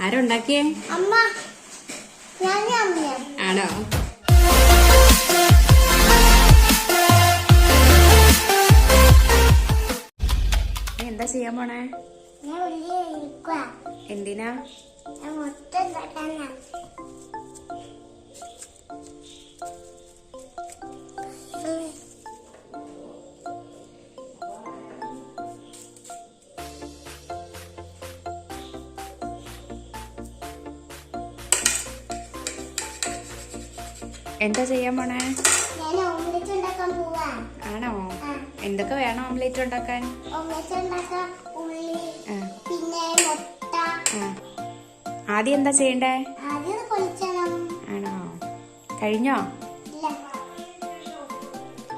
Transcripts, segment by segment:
ആരുണ്ടാക്കിയേ? ആണോ? എന്താ ചെയ്യാൻ പോണേ? എന്തിനാ? എന്താ ചെയ്യാൻ പോണേ? ആണോ? എന്തൊക്കെ വേണം ഓംലെറ്റ് ഉണ്ടാക്കാൻ? ആദ്യം എന്താ ചെയ്യണ്ടേ? ആണോ? കഴിഞ്ഞോ?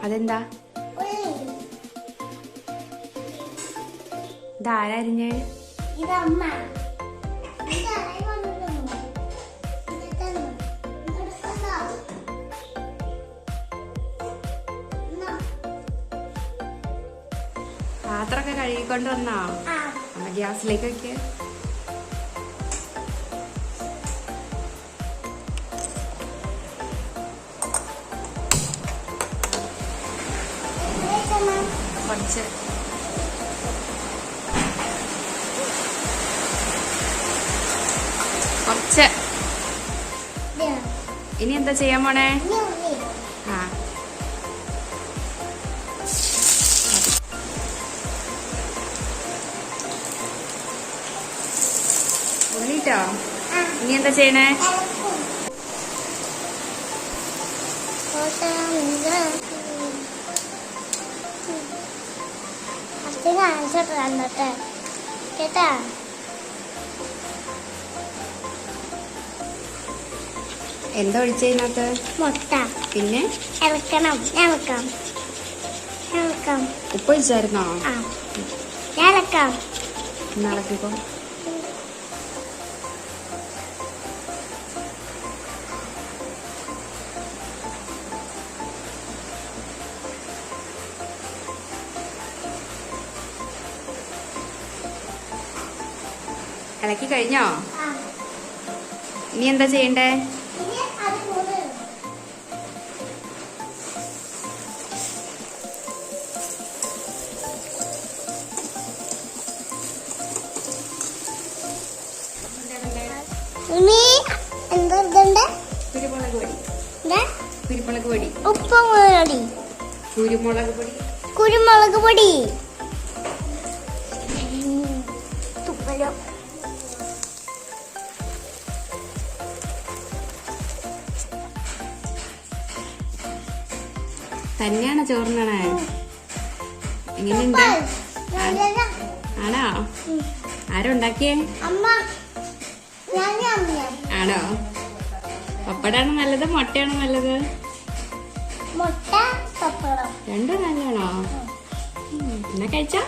അതെന്താ? ഇതാരരിഞ്ഞ്? പാത്രമൊക്കെ കഴുകിക്കൊണ്ട് വന്നോ? ഗ്യാസിലേക്ക് വെക്ക്. കുറച്ച് കുറച്ച് ഇനി എന്താ ചെയ്യാൻ പോണേ? ഉള്ളിട്ടോ? ഇനി എന്താ ചെയ്യണേ? കേട്ടാ? എന്താ ഒഴിച്ചതിനകത്ത്? മുട്ട. പിന്നെ ഇളക്കണം. ഉപ്പ് ഒഴിച്ചായിരുന്നോ? ഇളക്കാം. ഇളക്കിക്കോ. ഇളക്കി കഴിഞ്ഞോ? ഇനി എന്താ ചെയ്യണ്ടേ? കുരുമുളക് പൊടി. കുരുമുളക് പൊടി. ഉപ്പുപൊടി. കുരുമുളക് പൊടി. കുരുമുളക് പൊടി. തുപ്പലോ. തന്നെയാണോ ചോറിനാണേ? എങ്ങനെയുണ്ട്? ആണോ? ആരുണ്ടാക്കിയേ? ആണോ? പപ്പടാണോ നല്ലത് മുട്ടയാണോ നല്ലത്? മുട്ട, പപ്പടം രണ്ടും നല്ലതാണോ? എന്നാ കഴിച്ചോ?